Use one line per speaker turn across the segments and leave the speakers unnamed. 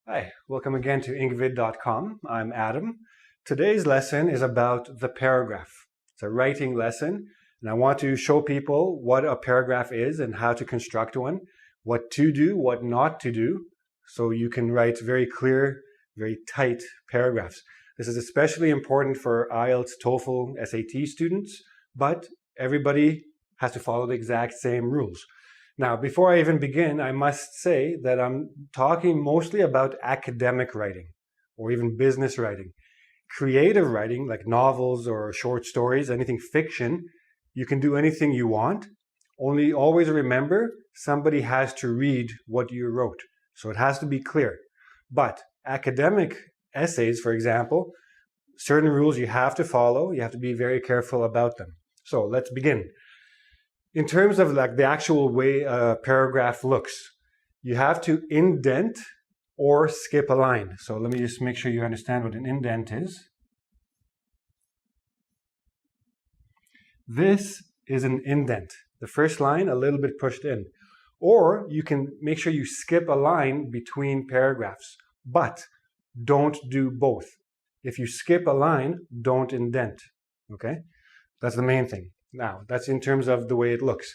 Hi, welcome again to inkvid.com. I'm Adam. Today's lesson is about the paragraph. It's a writing lesson, and I want to show people what a paragraph is and how to construct one, what to do, what not to do, so you can write very clear, very tight paragraphs. This is especially important for IELTS, TOEFL, SAT students, but everybody has to follow the exact same rules. Now, before I even begin, I must say that I'm talking mostly about academic writing or even business writing. Creative writing, like novels or short stories, anything fiction, you can do anything you want. Only always remember, somebody has to read what you wrote. So it has to be clear. But academic essays, for example, certain rules you have to follow. You have to be very careful about them. So let's begin. In terms of like the actual way a paragraph looks, you have to indent or skip a line. So let me just make sure you understand what an indent is. This is an indent. The first line a little bit pushed in. Or you can make sure you skip a line between paragraphs, but don't do both. If you skip a line, don't indent. Okay? That's the main thing. Now, that's in terms of the way it looks.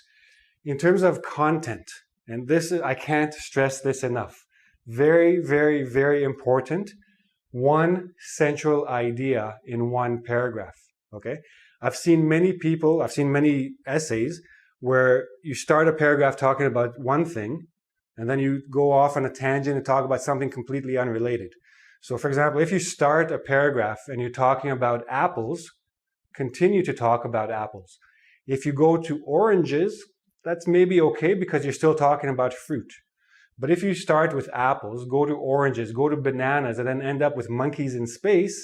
In terms of content, and this is, I can't stress this enough. Very, very, very important. One central idea in one paragraph. Okay? I've seen many essays where you start a paragraph talking about one thing, and then you go off on a tangent and talk about something completely unrelated. So, for example, if you start a paragraph and you're talking about apples, continue to talk about apples. If you go to oranges, that's maybe okay because you're still talking about fruit. But if you start with apples, go to oranges, go to bananas, and then end up with monkeys in space,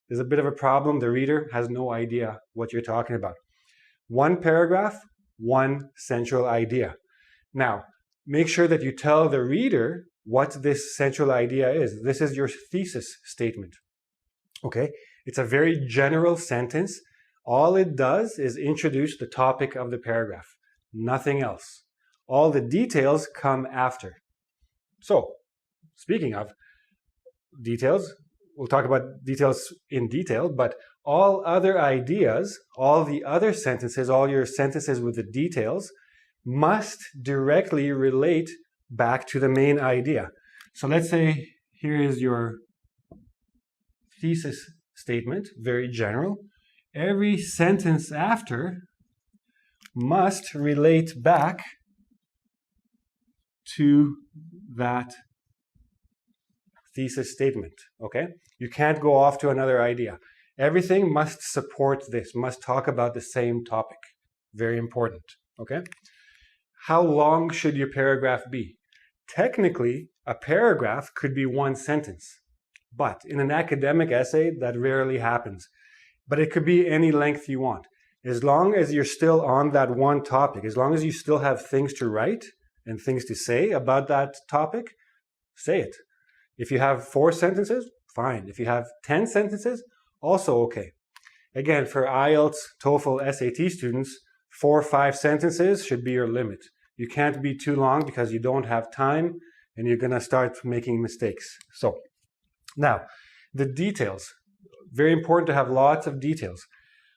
there's a bit of a problem. The reader has no idea what you're talking about. One paragraph, one central idea. Now, make sure that you tell the reader what this central idea is. This is your thesis statement. Okay? It's a very general sentence. All it does is introduce the topic of the paragraph, nothing else. All the details come after. So, speaking of details, we'll talk about details in detail, but all other ideas, all the other sentences, all your sentences with the details must directly relate back to the main idea. So let's say here is your thesis statement, very general. Every sentence after must relate back to that thesis statement, okay? You can't go off to another idea. Everything must support this, must talk about the same topic. Very important, okay? How long should your paragraph be? Technically, a paragraph could be one sentence, but in an academic essay, that rarely happens. But it could be any length you want. As long as you're still on that one topic, as long as you still have things to write and things to say about that topic, say it. If you have 4 sentences, fine. If you have 10 sentences, also okay. Again, for IELTS, TOEFL, SAT students, 4 or 5 sentences should be your limit. You can't be too long because you don't have time and you're going to start making mistakes. So, now, the details. Very important to have lots of details.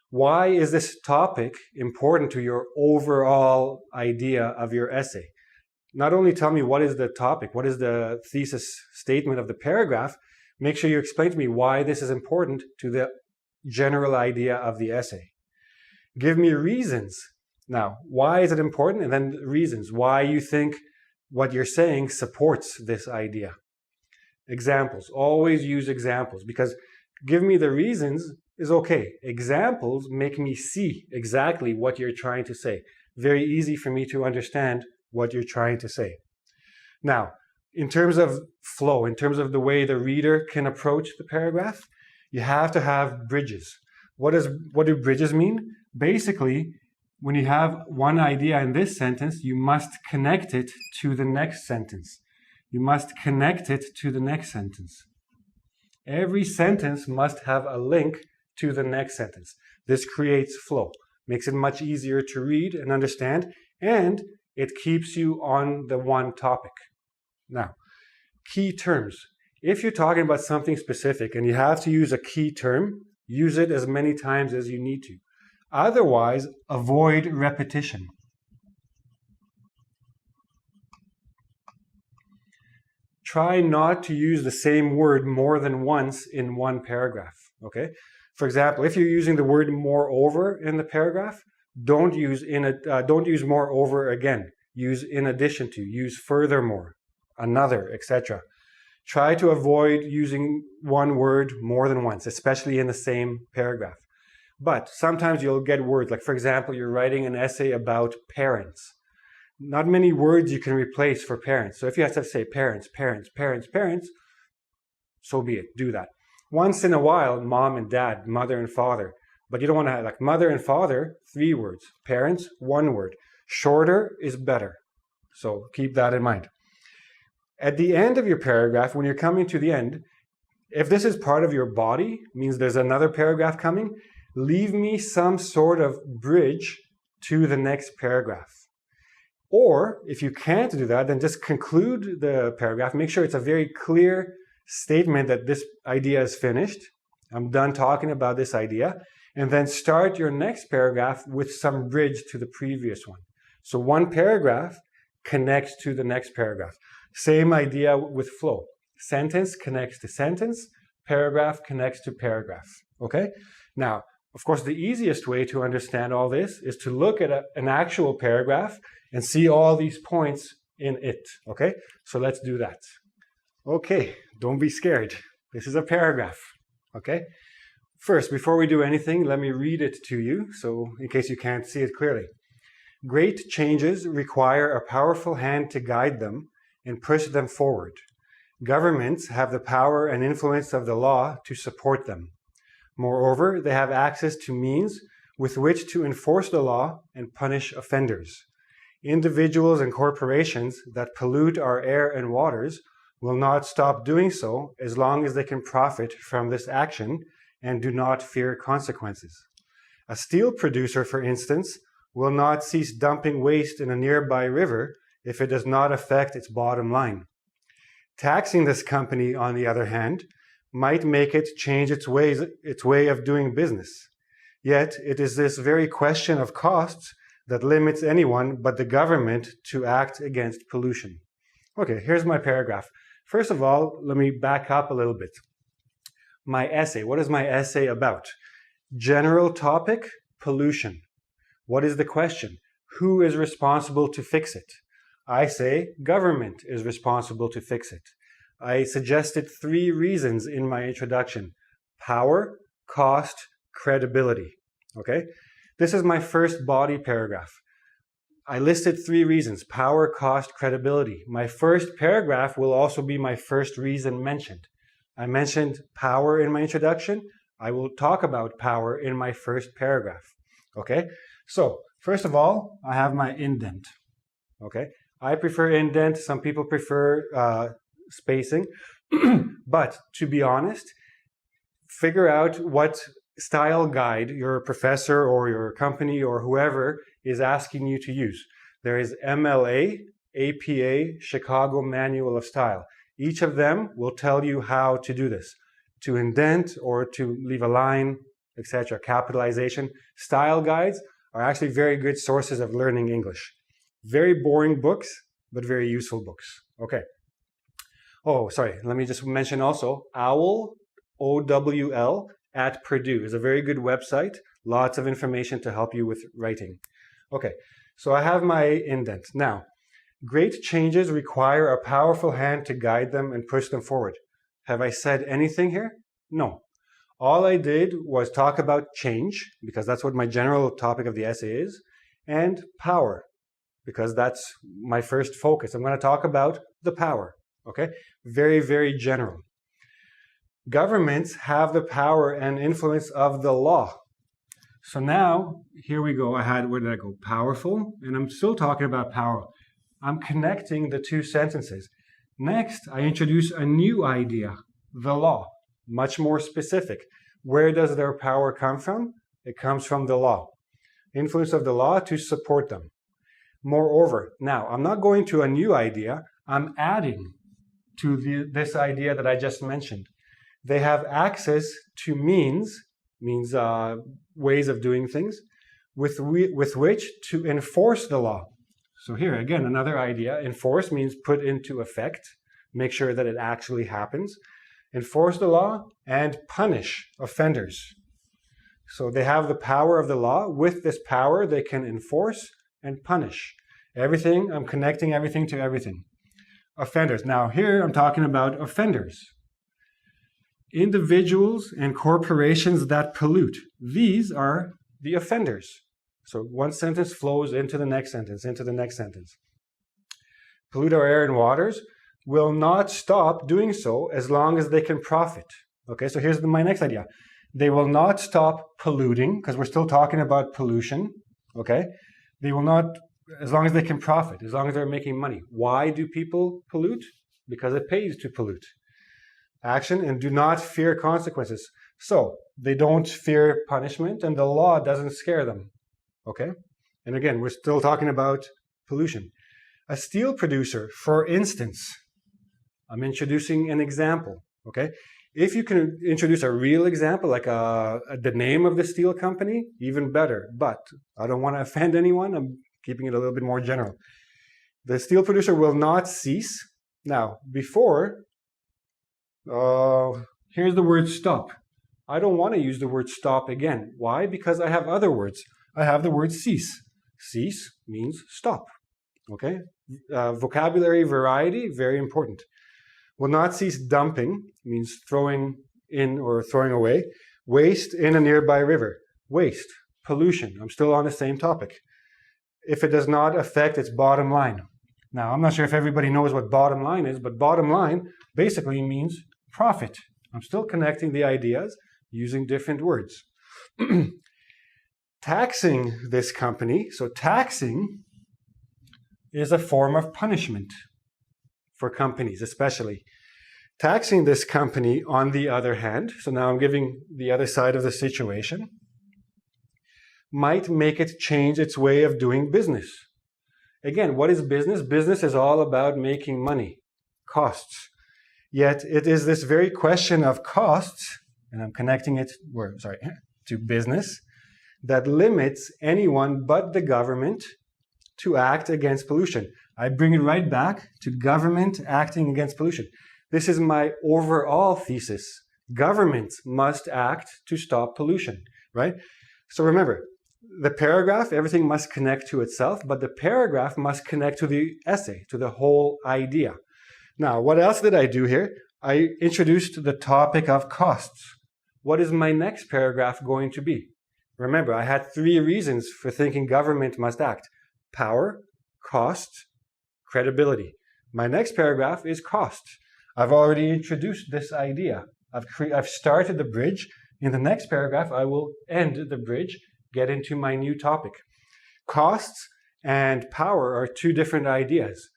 Why is this topic important to your overall idea of your essay? Not only tell me what is the topic, what is the thesis statement of the paragraph, make sure you explain to me why this is important to the general idea of the essay. Give me reasons. Now, why is it important? And then reasons. Why you think what you're saying supports this idea. Examples. Always use examples because give me the reasons is okay. Examples make me see exactly what you're trying to say. Very easy for me to understand what you're trying to say. Now, in terms of flow, in terms of the way the reader can approach the paragraph, you have to have bridges. What do bridges mean? Basically, when you have one idea in this sentence, you must connect it to the next sentence. You must connect it to the next sentence. Every sentence must have a link to the next sentence. This creates flow, makes it much easier to read and understand, and it keeps you on the one topic. Now, key terms. If you're talking about something specific and you have to use a key term, use it as many times as you need to. Otherwise, avoid repetition. Try not to use the same word more than once in one paragraph, okay? For example, if you're using the word moreover in the paragraph, don't use moreover again. Use in addition to, use furthermore, another, etc. Try to avoid using one word more than once, especially in the same paragraph. But sometimes you'll get words, like for example, you're writing an essay about parents. Not many words you can replace for parents. So if you have to say parents, parents, parents, parents, so be it, do that. Once in a while, mom and dad, mother and father. But you don't want to have like mother and father, 3 words. Parents, 1 word. Shorter is better. So keep that in mind. At the end of your paragraph, when you're coming to the end, if this is part of your body, means there's another paragraph coming, leave me some sort of bridge to the next paragraph. Or if you can't do that, then just conclude the paragraph. Make sure it's a very clear statement that this idea is finished. I'm done talking about this idea. And then start your next paragraph with some bridge to the previous one. So one paragraph connects to the next paragraph. Same idea with flow. Sentence connects to sentence. Paragraph connects to paragraph. Okay? Now, of course, the easiest way to understand all this is to look at an actual paragraph and see all these points in it. Okay? So let's do that. Okay, don't be scared. This is a paragraph. Okay? First, before we do anything, let me read it to you, so in case you can't see it clearly. Great changes require a powerful hand to guide them and push them forward. Governments have the power and influence of the law to support them. Moreover, they have access to means with which to enforce the law and punish offenders. Individuals and corporations that pollute our air and waters will not stop doing so as long as they can profit from this action and do not fear consequences. A steel producer, for instance, will not cease dumping waste in a nearby river if it does not affect its bottom line. Taxing this company, on the other hand, might make it change its way of doing business. Yet it is this very question of costs that limits anyone but the government to act against pollution. Okay, here's my paragraph. First of all, let me back up a little bit. My essay, what is my essay about? General topic, pollution. What is the question? Who is responsible to fix it? I say government is responsible to fix it. I suggested 3 reasons in my introduction: power, cost, credibility. Okay? This is my first body paragraph. I listed 3 reasons: power, cost, credibility. My first paragraph will also be my first reason mentioned. I mentioned power in my introduction. I will talk about power in my first paragraph. Okay? So, first of all, I have my indent. Okay? I prefer indent. Some people prefer spacing. But to be honest, figure out what style guide your professor or your company or whoever is asking you to use. There is MLA, APA, Chicago Manual of Style. Each of them will tell you how to do this, to indent or to leave a line, etc. Capitalization. Style guides are actually very good sources of learning English. Very boring books, but very useful books. Okay. Oh, sorry. Let me just mention also, OWL, OWL, at Purdue is a very good website. Lots of information to help you with writing. Okay, so I have my indent. Now, great changes require a powerful hand to guide them and push them forward. Have I said anything here? No. All I did was talk about change, because that's what my general topic of the essay is, and power, because that's my first focus. I'm going to talk about the power, okay? Very, very general. Governments have the power and influence of the law. So now, here we go. Where did I go? Powerful, and I'm still talking about power. I'm connecting the 2 sentences. Next, I introduce a new idea, the law, much more specific. Where does their power come from? It comes from the law. Influence of the law to support them. Moreover, now, I'm not going to a new idea. I'm adding to this idea that I just mentioned. They have access to means ways of doing things, with which to enforce the law. So here, again, another idea. Enforce means put into effect, make sure that it actually happens. Enforce the law and punish offenders. So they have the power of the law. With this power, they can enforce and punish. Everything, I'm connecting everything to everything. Offenders. Now here, I'm talking about offenders. Individuals and corporations that pollute. These are the offenders. So one sentence flows into the next sentence, into the next sentence. Pollute our air and waters will not stop doing so as long as they can profit. Okay, so here's my next idea. They will not stop polluting, because we're still talking about pollution. Okay, they will not, as long as they can profit, as long as they're making money. Why do people pollute? Because it pays to pollute. Action, and do not fear consequences. So they don't fear punishment, and the law doesn't scare them. Okay? And again, we're still talking about pollution. A steel producer, for instance, I'm introducing an example. Okay? If you can introduce a real example, like the name of the steel company, even better. But I don't want to offend anyone. I'm keeping it a little bit more general. The steel producer will not cease. Now, before, here's the word stop. I don't want to use the word stop again. Why? Because I have other words. I have the word cease. Cease means stop. Okay? Vocabulary variety, very important. Will not cease dumping, means throwing in or throwing away. Waste in a nearby river. Waste, pollution. I'm still on the same topic. If it does not affect its bottom line. Now, I'm not sure if everybody knows what bottom line is, but bottom line basically means profit. I'm still connecting the ideas using different words. Taxing this company, so taxing is a form of punishment for companies, especially. Taxing this company, on the other hand, so now I'm giving the other side of the situation, might make it change its way of doing business. Again, what is business? Business is all about making money, costs. Yet it is this very question of costs, and I'm connecting it to business, that limits anyone but the government to act against pollution. I bring it right back to government acting against pollution. This is my overall thesis. Governments must act to stop pollution, right? So remember, the paragraph, everything must connect to itself, but the paragraph must connect to the essay, to the whole idea. Now, what else did I do here? I introduced the topic of costs. What is my next paragraph going to be? Remember, I had 3 reasons for thinking government must act. Power, cost, credibility. My next paragraph is cost. I've already introduced this idea. I've started the bridge. In the next paragraph, I will end the bridge, get into my new topic. Costs and power are 2 different ideas.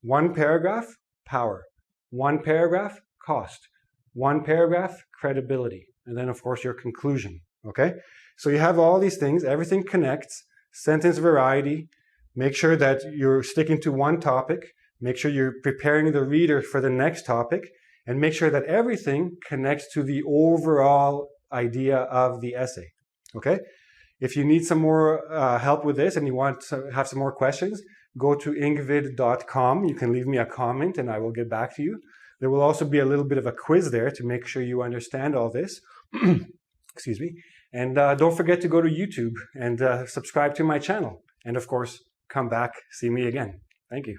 1 paragraph, power. 1 paragraph, cost. 1 paragraph, credibility. And then, of course, your conclusion. Okay? So you have all these things. Everything connects. Sentence variety. Make sure that you're sticking to 1 topic. Make sure you're preparing the reader for the next topic. And make sure that everything connects to the overall idea of the essay. Okay? If you need some more help with this and you want to have some more questions, go to ingvid.com. You can leave me a comment and I will get back to you. There will also be a little bit of a quiz there to make sure you understand all this. Excuse me. And don't forget to go to YouTube and subscribe to my channel. And of course, come back, see me again. Thank you.